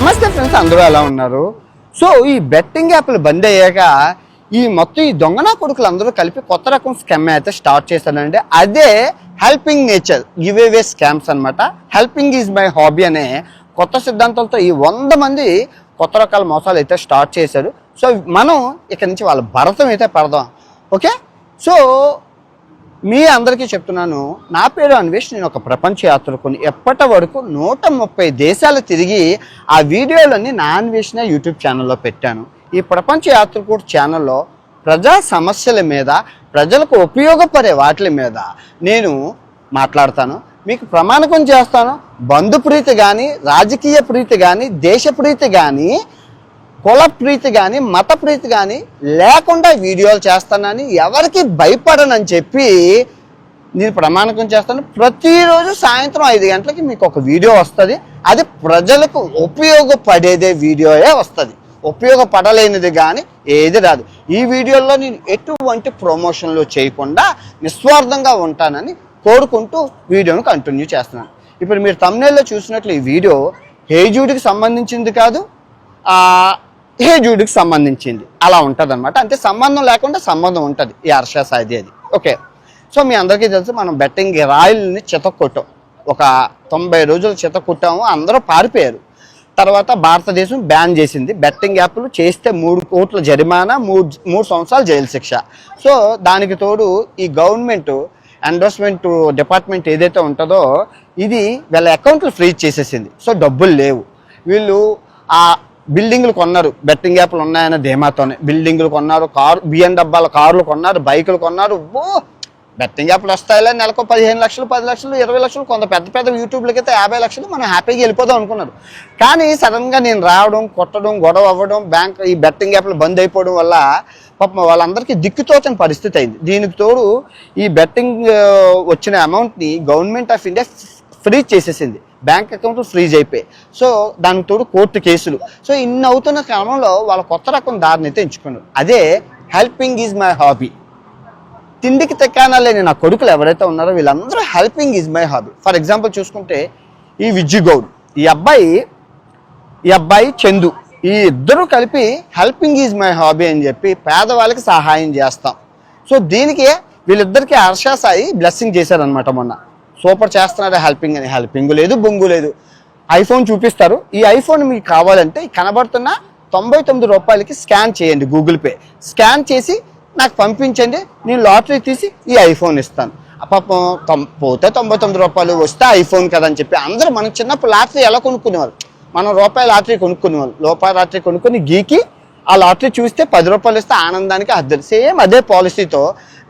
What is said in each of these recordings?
నమస్తే ఫ్రెండ్స్, అందరూ ఎలా ఉన్నారు? సో ఈ బెట్టింగ్ యాప్లు బంద్ అయ్యాక మొత్తం ఈ దొంగన కొడుకులు అందరూ కలిపి కొత్త రకం స్కామ్ అయితే స్టార్ట్ చేశారండి. అదే helping nature give away scams అనమాట. హెల్పింగ్ ఈజ్ మై హాబీ అనే కొత్త సిద్ధాంతాలతో ఈ 100 మంది కొత్త రకాల మోసాలు అయితే స్టార్ట్ చేశారు. సో మనం ఇక్కడి నుంచి వాళ్ళ భరతం అయితే పడదాం. ఓకే, సో మీ అందరికీ చెప్తున్నాను, నా పేరు అన్వేష్. నేను ఒక ప్రపంచ యాత్రకుని. ఎప్పటి వరకు 130 దేశాలు తిరిగి ఆ వీడియోలన్నీ నా అన్వేషణ యూట్యూబ్ ఛానల్లో పెట్టాను. ఈ ప్రపంచ యాత్రకుడు ఛానల్లో ప్రజా సమస్యల మీద, ప్రజలకు ఉపయోగపడే వాటి మీద నేను మాట్లాడతాను, మీకు ప్రమాణకం చేస్తాను. బంధు ప్రీతి కానీ, రాజకీయ ప్రీతి కానీ, దేశ ప్రీతి కానీ, కుల ప్రీతి కానీ, మత ప్రీతి కానీ లేకుండా వీడియోలు చేస్తానని, ఎవరికి భయపడనని చెప్పి నేను ప్రమాణకం చేస్తాను. ప్రతిరోజు సాయంత్రం 5 గంటలకి మీకు ఒక వీడియో వస్తుంది. అది ప్రజలకు ఉపయోగపడేదే వీడియోయే వస్తుంది, ఉపయోగపడలేనిది కానీ ఏది రాదు. ఈ వీడియోలో నేను ఎటువంటి ప్రమోషన్లు చేయకుండా నిస్వార్థంగా ఉంటానని కోరుకుంటూ వీడియోను కంటిన్యూ చేస్తున్నాను. ఇప్పుడు మీరు థంబ్నెయిల్లో చూసినట్లు ఈ వీడియో హేజూడ్కి సంబంధించింది కాదు, హేజూడ్కి సంబంధించింది. అలా ఉంటుంది అనమాట. అంటే సంబంధం లేకుండా సంబంధం ఉంటుంది ఈ హర్ష సాయిది అది. ఓకే, సో మీ అందరికీ తెలుసు, మనం బెట్టింగ్ రాయల్ని చెతకొట్టాం. ఒక 90 రోజులు చెతకొట్టాము, అందరూ పారిపోయారు. తర్వాత భారతదేశం బ్యాన్ చేసింది. బెట్టింగ్ యాప్లు చేస్తే 3 కోట్ల జరిమానా, 3 సంవత్సరాలు జైలు శిక్ష. సో దానికి తోడు ఈ గవర్నమెంట్ ఎండోర్స్మెంట్ డిపార్ట్మెంట్ ఏదైతే ఉంటుందో ఇది వీళ్ళ అకౌంట్లు ఫ్రీజ్ చేసేసింది. సో డబ్బులు లేవు. వీళ్ళు ఆ బిల్డింగ్లు కొన్నారు, బెట్టింగ్ యాప్లు ఉన్నాయన్న ధీమాతోనే బిల్డింగ్లు కొన్నారు, బిఎండబ్బాల కార్లు కొన్నారు, బైకులు కొన్నారు. బెట్టింగ్ యాప్లు వస్తాయిలే, నెలకు 15 లక్షలు, 10 లక్షలు, 20 లక్షలు, కొంత పెద్ద పెద్ద యూట్యూబ్లకి అయితే 50 లక్షలు, మనం హ్యాపీగా వెళ్ళిపోదాం అనుకున్నారు. కానీ సడన్గా నేను రావడం, కొట్టడం, గొడవ అవ్వడం, ఈ బెట్టింగ్ యాప్లు బంద్ అయిపోవడం వల్ల పాపం వాళ్ళందరికీ దిక్కుతోచని పరిస్థితి అయింది. దీనికి తోడు ఈ బెట్టింగ్ వచ్చిన అమౌంట్ని గవర్నమెంట్ ఆఫ్ ఇండియా ఫ్రీజ్ చేసేసింది. బ్యాంక్ అకౌంట్లు ఫ్రీజ్ అయిపోయాయి. సో దానికి తోడు కోర్టు కేసులు. సో ఇన్ని అవుతున్న క్రమంలో వాళ్ళ కొత్త రకం దారిని అయితే ఎంచుకున్నారు. అదే హెల్పింగ్ ఈజ్ మై హాబీ. తిండికి తెక్కానా లేని నా కొడుకులు ఎవరైతే ఉన్నారో వీళ్ళందరూ helping is my hobby. For example చూసుకుంటే ఈ విజ్జు గౌడ్, ఈ అబ్బాయి చందు, ఈ ఇద్దరు కలిపి హెల్పింగ్ ఈజ్ మై హాబీ అని చెప్పి పేదవాళ్ళకి సహాయం చేస్తాం. సో దీనికి వీళ్ళిద్దరికి హర్ష సాయి బ్లెస్సింగ్ చేశారనమాట మొన్న. సూపర్ చేస్తున్నారు హెల్పింగ్ అని. హెల్పింగ్ లేదు, బొంగు లేదు. ఐఫోన్ చూపిస్తారు. ఈ ఐఫోన్ మీకు కావాలంటే కనబడుతున్న 99 రూపాయలకి స్కాన్ చేయండి, గూగుల్ పే స్కాన్ చేసి నాకు పంపించండి, నేను లాటరీ తీసి ఈ ఐఫోన్ ఇస్తాను. పాపం పోతే 99 రూపాయలు, వస్తే ఐఫోన్ కదని చెప్పి అందరూ మనకు చిన్నప్పుడు లాటరీ ఎలా కొనుక్కునేవారు, మనం రూపాయి లాటరీ కొనుక్కునేవాళ్ళు. రూపాయి లాటరీ కొనుక్కొని గీకి ఆ లాటరీ చూస్తే 10 రూపాయలు ఇస్తే ఆనందానికి అద్దరు. సేమ్ అదే పాలసీతో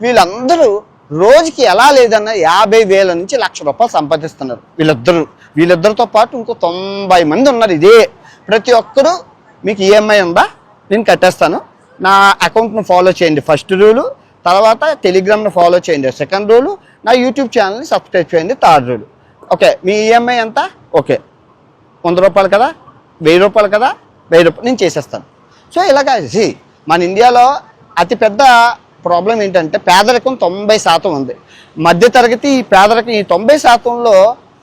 వీళ్ళందరూ రోజుకి ఎలా లేదన్నా 50,000 నుంచి 1,00,000 రూపాయలు సంపాదిస్తున్నారు వీళ్ళిద్దరితో పాటు ఇంకో 90 మంది ఉన్నారు. ఇదే ప్రతి ఒక్కరూ మీకు ఈఎంఐ ఉందా, నేను కట్టేస్తాను, నా అకౌంట్ను ఫాలో చేయండి ఫస్ట్ రూలు, తర్వాత టెలిగ్రామ్ను ఫాలో చేయండి సెకండ్ రూలు, నా యూట్యూబ్ ఛానల్ని సబ్స్క్రైబ్ చేయండి థర్డ్ రూలు. ఓకే, మీ ఈఎంఐ ఎంత? ఓకే, 100 రూపాయలు కదా, 1000 రూపాయలు కదా, 1000 రూపాయలు నేను చేసేస్తాను. సో ఇలాగా మన ఇండియాలో అతిపెద్ద ప్రాబ్లం ఏంటంటే పేదరికం 90% ఉంది. మధ్యతరగతి ఈ పేదరికం ఈ 90%లో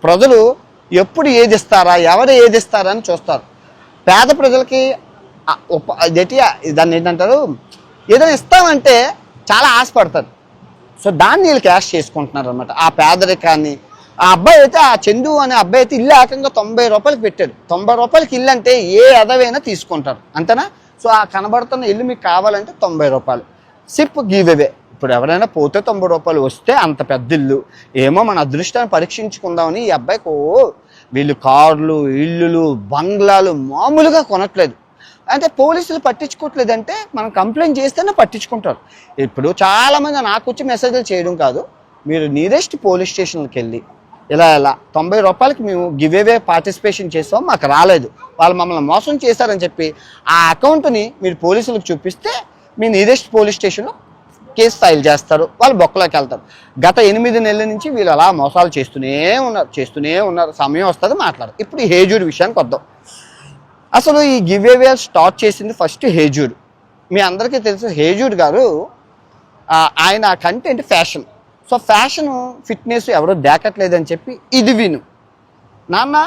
ప్రజలు ఎప్పుడు ఏది ఇస్తారా, ఎవరు ఏది ఇస్తారా అని చూస్తారు. పేద ప్రజలకి దాన్ని ఏంటంటారు, ఏదైనా ఇస్తామంటే చాలా ఆశపడతారు. సో దాన్ని వీళ్ళు క్యాష్ చేసుకుంటున్నారు అనమాట, ఆ పేదరికాన్ని. ఆ అబ్బాయి అయితే, ఆ చందు అనే అబ్బాయి అయితే ఇల్లు ఏకంగా 90 రూపాయలకి పెట్టాడు. 90 రూపాయలకి ఇల్లు అంటే ఏ ఎదవైనా తీసుకుంటారు, అంతేనా? సో ఆ కనబడుతున్న ఇల్లు మీకు కావాలంటే 90 రూపాయలు. SIP give away. ఇప్పుడు ఎవరైనా పోతే 90 రూపాయలు వస్తే అంత పెద్ద ఇల్లు ఏమో మన అదృష్టాన్ని పరీక్షించుకుందామని ఈ అబ్బాయికి వీళ్ళు కార్లు, ఇల్లులు, బంగ్లాలు మామూలుగా కొనట్లేదు. అంటే పోలీసులు పట్టించుకోవట్లేదంటే మనం కంప్లైంట్ చేస్తేనే పట్టించుకుంటారు. ఇప్పుడు చాలామంది నాకు వచ్చి మెసేజ్లు చేయడం కాదు, మీరు నియరెస్ట్ పోలీస్ స్టేషన్కి వెళ్ళి ఇలా 90 రూపాయలకి మేము గివ్ అవే పార్టిసిపేషన్ చేస్తాం, మాకు రాలేదు, వాళ్ళు మమ్మల్ని మోసం చేశారని చెప్పి ఆ అకౌంట్ని మీరు పోలీసులకు చూపిస్తే మీ నియరెస్ట్ పోలీస్ స్టేషన్లో కేసు ఫైల్ చేస్తారు, వాళ్ళు బొక్కలోకి వెళ్తారు. గత 8 నెలల నుంచి వీళ్ళు అలా మోసాలు చేస్తూనే ఉన్నారు. సమయం వస్తుంది మాట్లాడరు. ఇప్పుడు ఈ హేజూడ్ విషయానికి వద్దాం. అసలు ఈ గివ్ అవే స్టార్ట్ చేసింది ఫస్ట్ హేజూడ్. మీ అందరికీ తెలుసు హేజూడ్ గారు, ఆయన content fashion. So fashion, fitness ఎవరో దాకట్లేదని చెప్పి ఇది విను నాన్న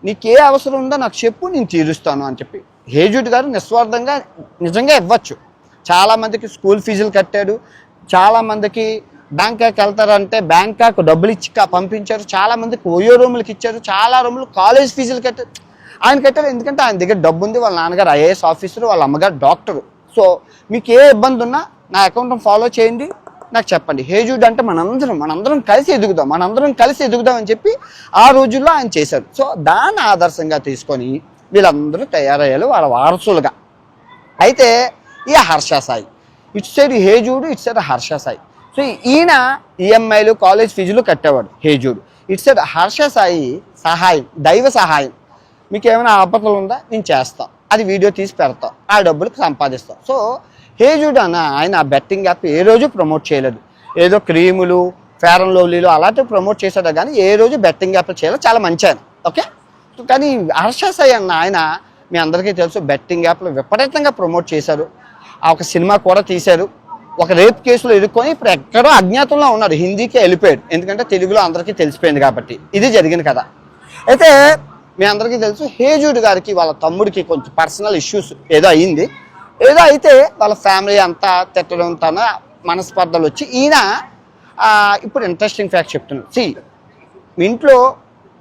నీకు ఏ అవసరం ఉందో నాకు చెప్పు, నేను తీరుస్తాను అని చెప్పి హేజుడ్ గారు నిస్వార్థంగా నిజంగా ఇవ్వచ్చు. చాలామందికి స్కూల్ ఫీజులు కట్టాడు, చాలామందికి బ్యాంకాక్ వెళ్తారంటే బ్యాంకాక్ డబ్బులు ఇచ్చి పంపించారు, చాలామందికి ఓయో రూములకి ఇచ్చారు, చాలా రూములు కాలేజ్ ఫీజులు కట్టారు. ఆయన కట్టారు ఎందుకంటే ఆయన దగ్గర డబ్బు ఉంది, వాళ్ళ నాన్నగారు ఐఏఎస్ ఆఫీసరు, వాళ్ళ అమ్మగారు డాక్టరు. సో మీకు ఏ ఇబ్బంది ఉన్నా నా అకౌంట్ని ఫాలో చేయండి, నాకు చెప్పండి. హేజుడ్ అంటే మనందరం కలిసి ఎదుగుదాం అని చెప్పి ఆ రోజుల్లో ఆయన చేశారు. సో దాన్ని ఆదర్శంగా తీసుకొని వీళ్ళందరూ తయారయ్యారు వాళ్ళ వారసులుగా. అయితే ఈ హర్ష సాయి, ఇటు సైడ్ హేజుడు, ఇటు సైడ్ హర్ష సాయి. సో ఈయన ఈఎంఐలు కాలేజ్ ఫీజులు కట్టేవాడు హేజుడు. ఇటు సైడ్ హర్ష సాయి సహాయం, దైవ సహాయం. మీకు ఏమైనా ఆపదలు ఉందా, నేను చేస్తాం, అది వీడియో తీసి పెడతాం, ఆ డబ్బులకు సంపాదిస్తాం. సో హేజుడ్ అన్న ఆయన బెట్టింగ్ యాప్ ఏ రోజు ప్రమోట్ చేయలేదు. ఏదో క్రీములు, ఫేర్ అండ్ లవ్లీలు అలాంటివి ప్రమోట్ చేశాడు కానీ ఏ రోజు బెట్టింగ్ యాప్లు చేయలేదు. చాలా మంచి ఆయన, ఓకే. కానీ హర్ష సాయి అన్న ఆయన మీ అందరికీ తెలుసు బెట్టింగ్ యాప్లు విపరీతంగా ప్రమోట్ చేశారు. ఒక సినిమా కూడా తీశారు. ఒక రేప్ కేసులో ఇరుక్కొని ఇప్పుడు ఎక్కడో అజ్ఞాతంలో ఉన్నారు, హిందీకి వెళ్ళిపోయాడు. ఎందుకంటే తెలుగులో అందరికీ తెలిసిపోయింది కాబట్టి. ఇది జరిగింది కదా. అయితే మీ అందరికీ తెలుసు హేజుడ్ గారికి వాళ్ళ తమ్ముడికి కొంచెం పర్సనల్ ఇష్యూస్ ఏదో అయ్యింది. ఏదో అయితే వాళ్ళ ఫ్యామిలీ అంతా తిట్టడం, తన మనస్పర్ధలు వచ్చి ఈయన ఇప్పుడు ఇంట్రెస్టింగ్ ఫ్యాక్ట్ చెప్తున్నాడు. మీ ఇంట్లో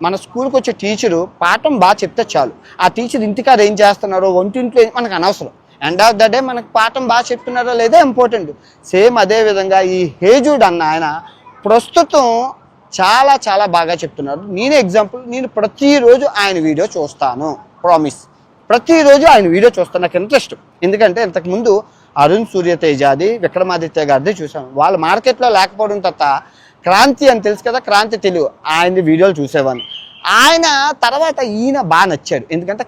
మన స్కూల్కి వచ్చే టీచరు పాఠం బాగా చెప్తే చాలు, ఆ టీచర్ ఇంటికాడ ఏం చేస్తున్నారో వంటింట్లో మనకు అనవసరం. ఎండ్ ఆఫ్ ద డే మనకు పాఠం బాగా చెప్తున్నారో లేదో ఇంపార్టెంట్. సేమ్ అదే విధంగా ఈ హేజుడ్ అన్న ఆయన ప్రస్తుతం చాలా చాలా బాగా చెప్తున్నారు. నేనే ఎగ్జాంపుల్, నేను ప్రతిరోజు ఆయన వీడియో చూస్తాను, ప్రామిస్. ప్రతిరోజు ఆయన వీడియో చూస్తాను, నాకు ఇంట్రెస్ట్. ఎందుకంటే ఇంతకుముందు అరుణ్ సూర్యతేజాది, విక్రమాదిత్య గారిది చూసాను. వాళ్ళ మార్కెట్లో లేకపోవడం తర్వాత క్రాంతి అని తెలుసు కదా, క్రాంతి తెలుగు, ఆయన వీడియోలు చూసేవాడిని. ఆయన తర్వాత ఈయన బాగా నచ్చాడు. ఎందుకంటే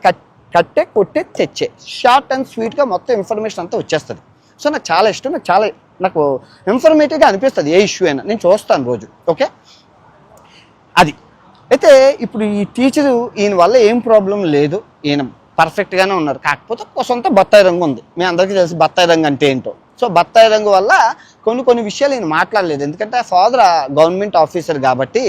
కట్టే కొట్టే తెచ్చే షార్ట్ అండ్ స్వీట్గా మొత్తం ఇన్ఫర్మేషన్ అంతా వచ్చేస్తుంది. సో నాకు చాలా ఇష్టం, నాకు ఇన్ఫర్మేటివ్గా అనిపిస్తుంది ఏ ఇష్యూ అయినా. నేను చూస్తాను రోజు, ఓకే. అది అయితే ఇప్పుడు ఈ టీచరు ఈయన వల్ల ఏం ప్రాబ్లం లేదు, ఈయన పర్ఫెక్ట్గానే ఉన్నారు. కాకపోతే కొంత బత్తాయి రంగు ఉంది. మీ అందరికీ తెలుసు బత్తాయి రంగు అంటే ఏంటో. సో బత్తాయి రంగు వల్ల కొన్ని విషయాలు ఈయన మాట్లాడలేదు. ఎందుకంటే ఫాదర్ గవర్నమెంట్ ఆఫీసర్ కాబట్టి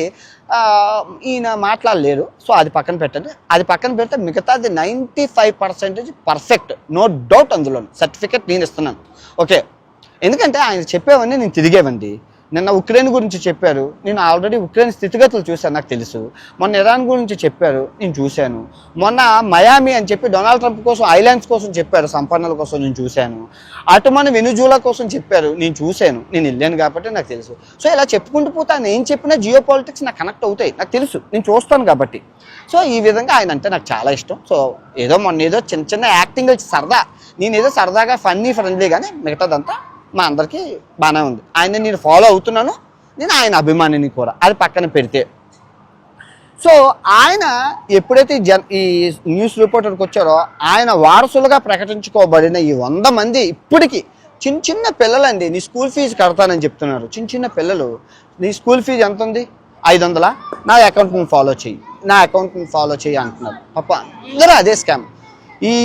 ఈయన మాట్లాడలేరు. సో అది పక్కన పెట్టండి. అది పక్కన పెడితే మిగతాది 95% పర్ఫెక్ట్, నో డౌట్. అందులో సర్టిఫికెట్ నేను ఇస్తున్నాను, ఓకే. ఎందుకంటే ఆయన చెప్పేవన్నీ నేను తిరిగేవండి. నిన్న ఉక్రెయిన్ గురించి చెప్పారు, నేను ఆల్రెడీ ఉక్రెయిన్ స్థితిగతులు చూశాను, నాకు తెలుసు. మొన్న ఇరాన్ గురించి చెప్పారు, నేను చూశాను. మొన్న మయామి అని చెప్పి డొనాల్డ్ ట్రంప్ కోసం ఐలాండ్స్ కోసం చెప్పారు, సంపన్నుల కోసం, నేను చూశాను. అటు మన వెనుజులా కోసం చెప్పారు, నేను చూశాను. నేను వెళ్ళాను కాబట్టి నాకు తెలుసు. సో ఇలా చెప్పుకుంటూ పోతే ఆయన ఏం చెప్పినా జియో పాలిటిక్స్ నాకు కనెక్ట్ అవుతాయి, నాకు తెలుసు, నేను చూస్తాను కాబట్టి. సో ఈ విధంగా ఆయన అంటే నాకు చాలా ఇష్టం. సో మొన్న ఏదో చిన్న యాక్టింగ్ సరదా, నేను ఏదో సరదాగా ఫన్నీ ఫ్రెండ్లీ, కానీ మిగతాదంతా మా అందరికీ బాగానే ఉంది. ఆయన నేను ఫాలో అవుతున్నాను, నేను ఆయన అభిమానిని కూడా. అది పక్కన పెడితే సో ఆయన ఎప్పుడైతే ఈ న్యూస్ రిపోర్టర్కి వచ్చారో ఆయన వారసులుగా ప్రకటించుకోబడిన ఈ 100 మంది ఇప్పటికీ చిన్న పిల్లలండి. నీ స్కూల్ ఫీజు కడతానని చెప్తున్నారు. చిన్న పిల్లలు, నీ స్కూల్ ఫీజు ఎంత ఉంది, 500, నా అకౌంట్ని ఫాలో చేయి అంటున్నారు. పాప అందరూ అదే స్కామ్. ఈ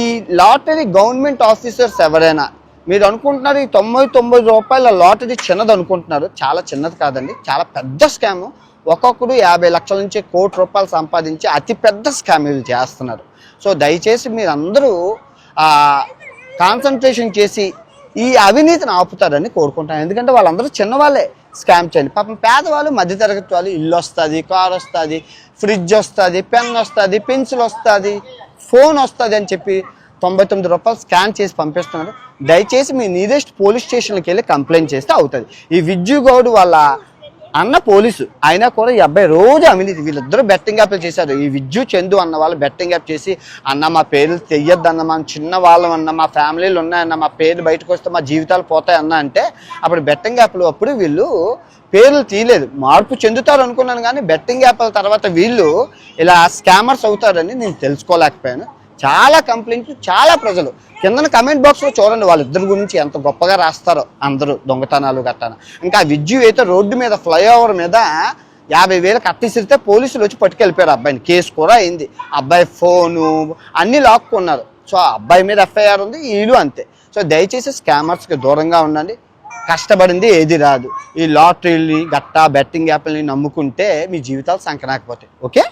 లాటరీ గవర్నమెంట్ ఆఫీసర్స్ ఎవరైనా మీరు అనుకుంటున్నారు ఈ 99 రూపాయల లాటరీ చిన్నది అనుకుంటున్నారు. చాలా చిన్నది కాదండి, చాలా పెద్ద స్కాము. ఒక్కొక్కరు 50 లక్షల నుంచి 1 కోటి రూపాయలు సంపాదించి అతి పెద్ద స్కామ్ వీళ్ళు చేస్తున్నారు. సో దయచేసి మీరందరూ కాన్సన్ట్రేషన్ చేసి ఈ అవినీతిని ఆపుతారని కోరుకుంటాను. ఎందుకంటే వాళ్ళందరూ చిన్నవాళ్ళే స్కామ్ చేయండి. పాపం పేదవాళ్ళు, మధ్యతరగతి వాళ్ళు ఇల్లు వస్తుంది, కార్ వస్తుంది, ఫ్రిడ్జ్ వస్తుంది, పెన్ వస్తుంది, పెన్సిల్ వస్తుంది, ఫోన్ వస్తుంది అని చెప్పి 99 రూపాయలు స్కాన్ చేసి పంపిస్తున్నారు. దయచేసి మీ నియరెస్ట్ పోలీస్ స్టేషన్కి వెళ్ళి కంప్లైంట్ చేస్తే అవుతుంది. ఈ విజ్జు గౌడ్ వాళ్ళ అన్న పోలీసు అయినా కూడా ఈ అబ్బాయి రోజు అవినీతి. వీళ్ళిద్దరూ బెట్టింగ్ యాప్లు చేశారు. ఈ విజ్జు చందు అన్న వాళ్ళు బెట్టింగ్ యాప్ చేసి, అన్న మా పేర్లు తెయ్యొద్దన్న, మా చిన్న వాళ్ళం అన్న, మా ఫ్యామిలీలు ఉన్నాయన్న, మా పేర్లు బయటకు వస్తే మా జీవితాలు పోతాయన్న అంటే అప్పుడు బెట్టింగ్ యాప్లు అప్పుడు వీళ్ళు పేర్లు తీయలేదు. మార్పు చెందుతారు అనుకున్నాను, కానీ బెట్టింగ్ యాప్ల తర్వాత వీళ్ళు ఇలా స్కామర్స్ అవుతారని నేను తెలుసుకోలేకపోయాను. చాలా కంప్లైంట్లు, చాలా ప్రజలు కింద కమెంట్ బాక్స్లో చూడండి వాళ్ళిద్దరి గురించి ఎంత గొప్పగా రాస్తారో అందరూ, దొంగతనాలు గట్టాను. ఇంకా విజ్జు అయితే రోడ్డు మీద ఫ్లైఓవర్ మీద 50,000 కట్టిసిరితే పోలీసులు వచ్చి పట్టుకెళ్ళిపోయారు అబ్బాయిని. కేసు కూడా అయింది. అబ్బాయి ఫోను అన్నీ లాక్కున్నారు. సో అబ్బాయి మీద ఎఫ్ఐఆర్ ఉంది, వీళ్ళు అంతే. సో దయచేసి స్కామర్స్కి దూరంగా ఉండండి. కష్టపడింది ఏది రాదు. ఈ లాటరీని గట్టా బెట్టింగ్ యాప్లని నమ్ముకుంటే మీ జీవితాలు సంకనాకపోతాయి, ఓకే.